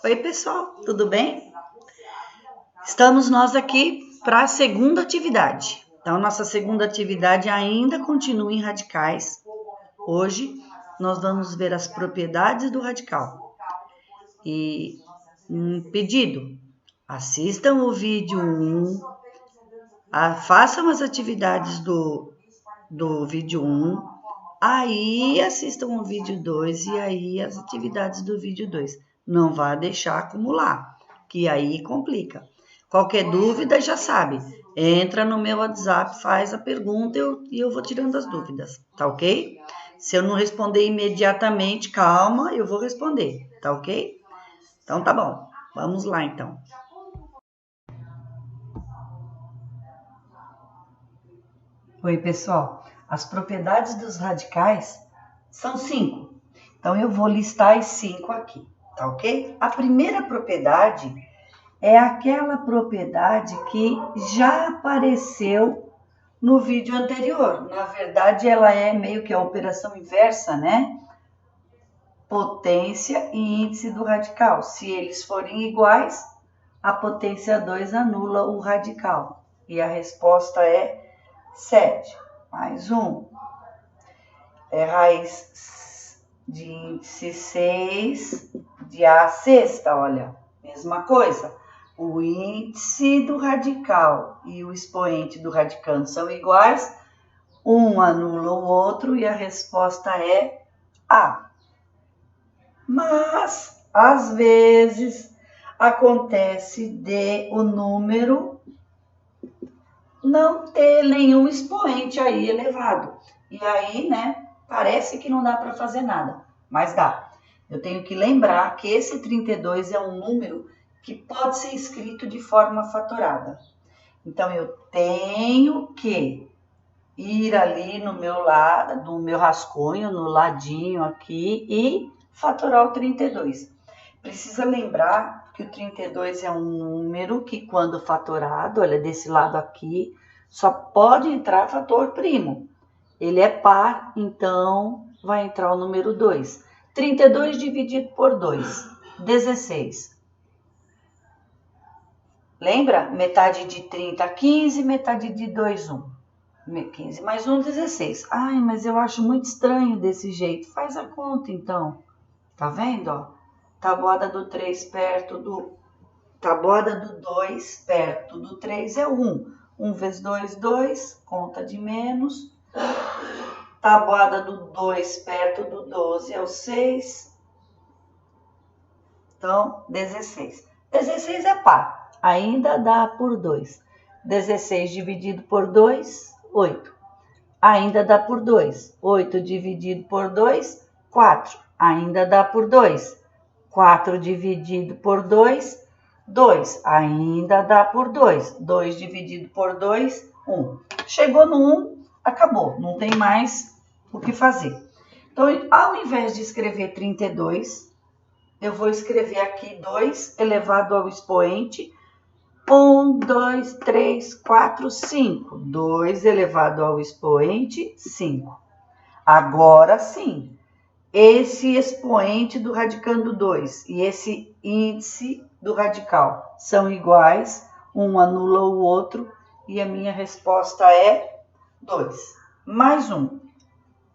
Oi, pessoal, tudo bem? Estamos nós aqui para a segunda atividade. Então, nossa segunda atividade ainda continua em radicais. Hoje, nós vamos ver as propriedades do radical. E um pedido, assistam o vídeo 1, façam as atividades do vídeo 1, aí assistam o vídeo 2 e aí as atividades do vídeo 2. Não vá deixar acumular, que aí complica. Qualquer dúvida, já sabe, entra no meu WhatsApp, faz a pergunta e eu vou tirando as dúvidas, tá ok? Se eu não responder imediatamente, calma, eu vou responder, tá ok? Então tá bom, vamos lá então. Oi, pessoal. As propriedades dos radicais são 5. Então, eu vou listar as 5 aqui, tá ok? A primeira propriedade é aquela propriedade que já apareceu no vídeo anterior. Na verdade, ela é meio que a operação inversa, né? Potência e índice do radical. Se eles forem iguais, a potência 2 anula o radical. E a resposta é 7 mais 1 é raiz de índice 6 de A à sexta, olha, mesma coisa. O índice do radical e o expoente do radicando são iguais, um anula o outro e a resposta é A. Mas, às vezes, acontece de o número não ter nenhum expoente aí elevado. E aí, né, parece que não dá para fazer nada, mas dá. Eu tenho que lembrar que esse 32 é um número que pode ser escrito de forma fatorada. Então, eu tenho que ir ali no meu lado, no meu rascunho, no ladinho aqui e fatorar o 32. Precisa lembrar que o 32 é um número que, quando fatorado, olha, desse lado aqui, só pode entrar fator primo. Ele é par, então vai entrar o número 2. 32 dividido por 2, 16. Lembra? Metade de 30, 15, metade de 2, 1. 15 mais 1, 16. Ai, mas eu acho muito estranho desse jeito. Faz a conta, então. Tá vendo, ó? Tabuada do 3 perto do... Tabuada do 2 perto do 3 é 1. 1 vezes 2, 2. Conta de menos. Tabuada do 2 perto do 12 é o 6. Então, 16. 16 é par. Ainda dá por 2. 16 dividido por 2, 8. Ainda dá por 2. 8 dividido por 2, 4. Ainda dá por 2. 4 dividido por 2, 2. Ainda dá por 2. 2 dividido por 2, 1. Chegou no 1, acabou. Não tem mais o que fazer. Então, ao invés de escrever 32, eu vou escrever aqui 2 elevado ao expoente 1, 2, 3, 4, 5. 2 elevado ao expoente, 5. Agora sim, esse expoente do radicando 2 e esse índice do radical são iguais, um anula o outro e a minha resposta é 2. Mais 1,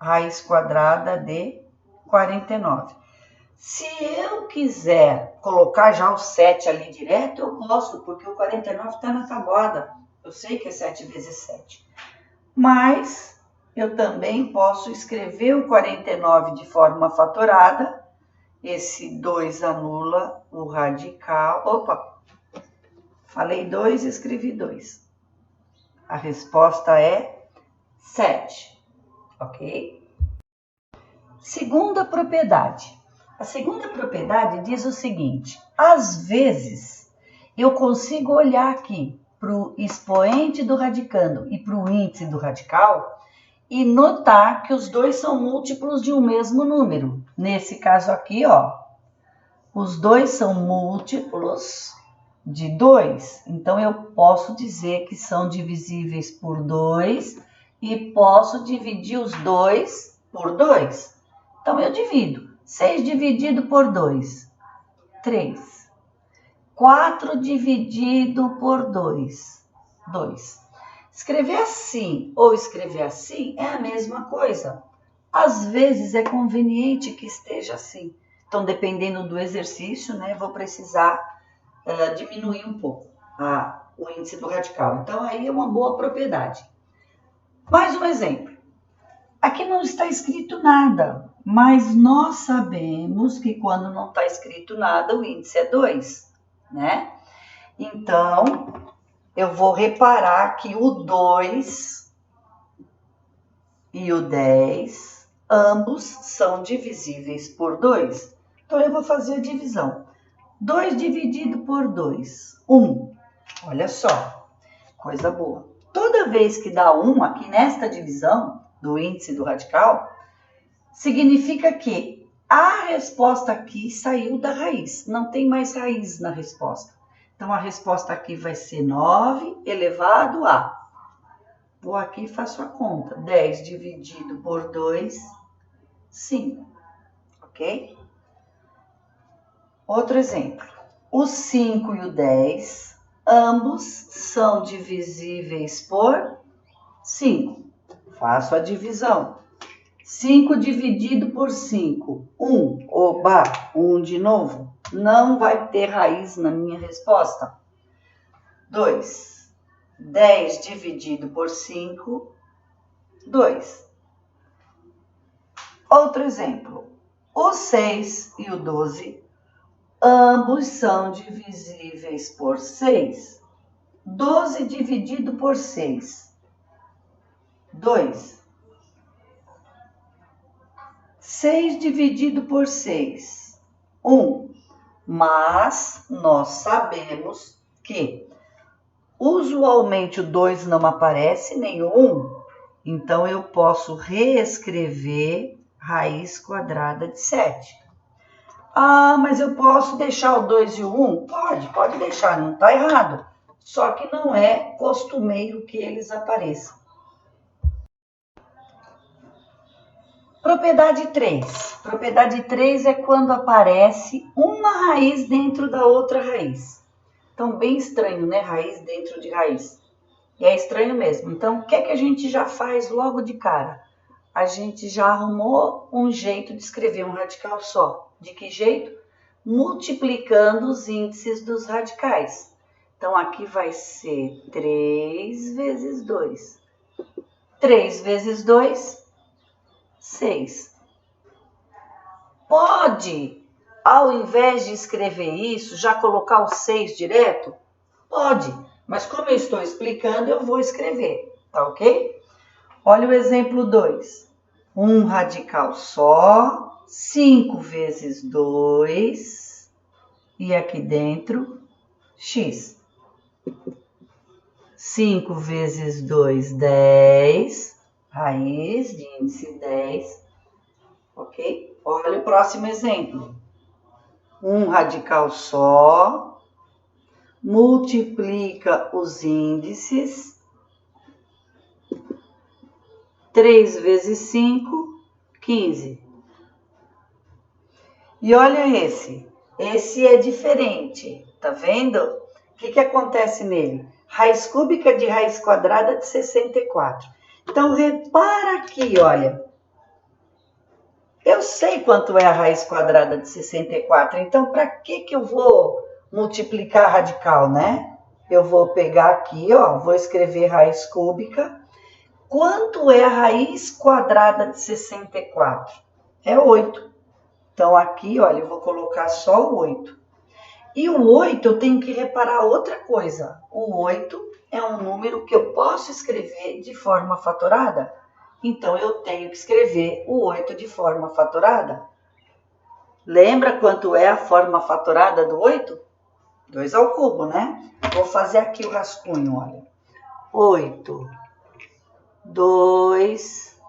raiz quadrada de 49. Se eu quiser colocar já o 7 ali direto, eu posso, porque o 49 está na tabuada. Eu sei que é 7 vezes 7. Mas eu também posso escrever o 49 de forma fatorada. Esse 2 anula o radical. Opa! Falei 2 e escrevi 2. A resposta é 7. Ok? Segunda propriedade. A segunda propriedade diz o seguinte: às vezes eu consigo olhar aqui para o expoente do radicando e para o índice do radical e notar que os dois são múltiplos de um mesmo número. Nesse caso aqui, ó, os dois são múltiplos de 2. Então, eu posso dizer que são divisíveis por 2 e posso dividir os dois por 2. Então, eu divido. 6 dividido por 2, 3. 4 dividido por 2, 2. Escrever assim ou escrever assim é a mesma coisa. Às vezes é conveniente que esteja assim. Então, dependendo do exercício, né, vou precisar diminuir um pouco o índice do radical. Então, aí é uma boa propriedade. Mais um exemplo. Aqui não está escrito nada, mas nós sabemos que quando não está escrito nada, o índice é 2, né? Então, eu vou reparar que o 2 e o 10, ambos são divisíveis por 2. Então, eu vou fazer a divisão. 2 dividido por 2, 1. Olha só, coisa boa. Toda vez que dá 1 aqui nesta divisão do índice do radical, significa que a resposta aqui saiu da raiz. Não tem mais raiz na resposta. Então, a resposta aqui vai ser 9 elevado a... Vou aqui e faço a conta. 10 dividido por 2, 5. Ok? Outro exemplo. O 5 e o 10, ambos são divisíveis por 5. Faço a divisão. 5 dividido por 5, 1. Oba, 1 de novo. Não vai ter raiz na minha resposta. 2. 10 dividido por 5, 2. Outro exemplo. O 6 e o 12, ambos são divisíveis por 6. 12 dividido por 6, 2. 6 dividido por 6, 1. Mas nós sabemos que usualmente o 2 não aparece, nem o 1. Então, eu posso reescrever raiz quadrada de 7. Ah, mas eu posso deixar o 2 e o 1? Pode deixar, não está errado. Só que não é costumeiro que eles apareçam. Propriedade 3. Propriedade 3 é quando aparece uma raiz dentro da outra raiz. Então, bem estranho, né? Raiz dentro de raiz. E é estranho mesmo. Então, o que é que a gente já faz logo de cara? A gente já arrumou um jeito de escrever um radical só. De que jeito? Multiplicando os índices dos radicais. Então, aqui vai ser 3 vezes 2. 3 vezes 2, 6. Pode, ao invés de escrever isso, já colocar o 6 direto? Pode, mas como eu estou explicando, eu vou escrever, tá ok? Olha o exemplo 2. Um radical só, 5 vezes 2, e aqui dentro, x. 5 vezes 2, 10, raiz de índice 10, ok? Olha o próximo exemplo. Um radical só, multiplica os índices, 3 vezes 5, 15. E olha esse é diferente, tá vendo? O que acontece nele? Raiz cúbica de raiz quadrada de 64. Então, repara aqui, olha. Eu sei quanto é a raiz quadrada de 64, então para que eu vou multiplicar radical, né? Eu vou pegar aqui, ó, vou escrever raiz cúbica. Quanto é a raiz quadrada de 64? É 8. Então, aqui, olha, eu vou colocar só o 8. E o 8, eu tenho que reparar outra coisa. O 8 é um número que eu posso escrever de forma fatorada. Então, eu tenho que escrever o 8 de forma fatorada. Lembra quanto é a forma fatorada do 8? 2 ao cubo, né? Vou fazer aqui o rascunho, olha. 8, 2,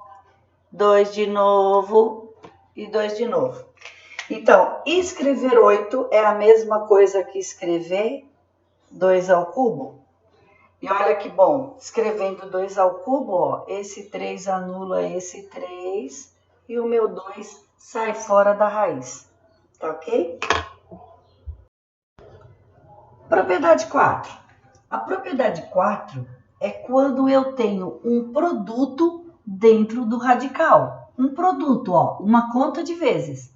2 de novo e 2 de novo. Então, escrever 8 é a mesma coisa que escrever 2 ao cubo. E olha que bom, escrevendo 2 ao cubo, ó, esse 3 anula esse 3 e o meu 2 sai fora da raiz. Tá ok? Propriedade 4. A propriedade 4 é quando eu tenho um produto dentro do radical. Um produto, ó, uma conta de vezes.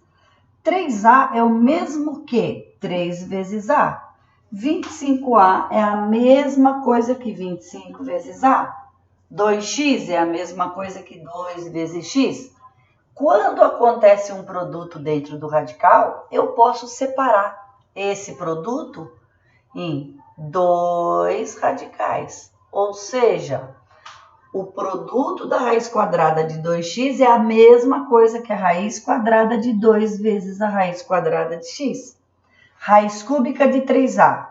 3A é o mesmo que 3 vezes A. 25A é a mesma coisa que 25 vezes A. 2x é a mesma coisa que 2 vezes x. Quando acontece um produto dentro do radical, eu posso separar esse produto em 2 radicais. Ou seja, o produto da raiz quadrada de 2x é a mesma coisa que a raiz quadrada de 2 vezes a raiz quadrada de x. Raiz cúbica de 3a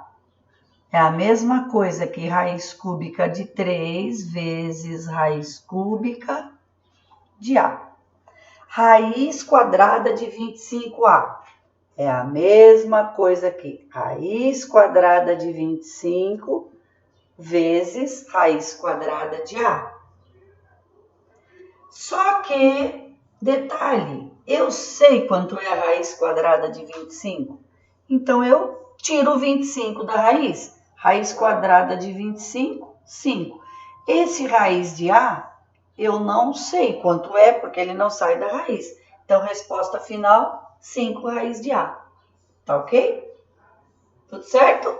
é a mesma coisa que raiz cúbica de 3 vezes raiz cúbica de a. Raiz quadrada de 25a é a mesma coisa que raiz quadrada de 25 vezes raiz quadrada de a. Só que, detalhe, eu sei quanto é a raiz quadrada de 25. Então, eu tiro 25 da raiz. Raiz quadrada de 25, 5. Esse raiz de a, eu não sei quanto é, porque ele não sai da raiz. Então, resposta final, 5 raiz de a. Tá ok? Tudo certo?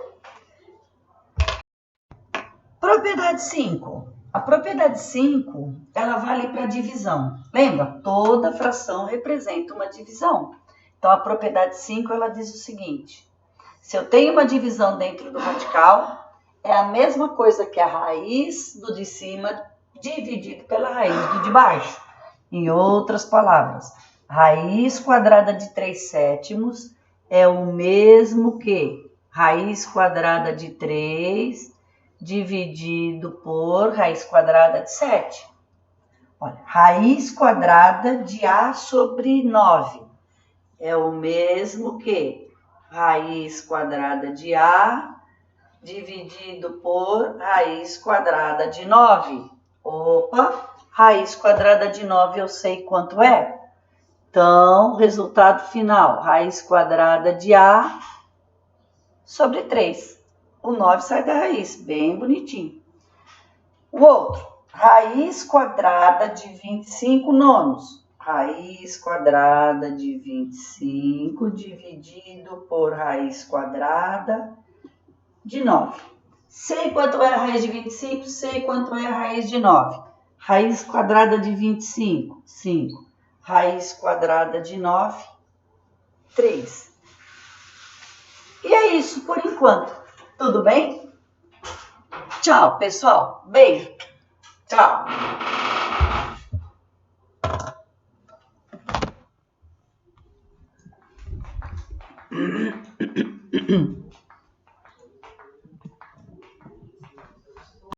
Propriedade 5. A propriedade 5, ela vale para divisão. Lembra? Toda fração representa uma divisão. Então, a propriedade 5, ela diz o seguinte. Se eu tenho uma divisão dentro do radical, é a mesma coisa que a raiz do de cima dividido pela raiz do de baixo. Em outras palavras, raiz quadrada de 3/7 é o mesmo que raiz quadrada de 3 dividido por raiz quadrada de 7. Olha, raiz quadrada de a sobre 9 é o mesmo que raiz quadrada de a dividido por raiz quadrada de 9. Opa, raiz quadrada de 9 eu sei quanto é. Então, resultado final, raiz quadrada de a sobre 3. O 9 sai da raiz, bem bonitinho. O outro, raiz quadrada de 25 nonos. Raiz quadrada de 25 dividido por raiz quadrada de 9. Sei quanto é a raiz de 25, sei quanto é a raiz de 9. Raiz quadrada de 25, 5. Raiz quadrada de 9, 3. E é isso por enquanto. Tudo bem? Tchau, pessoal. Beijo. Tchau.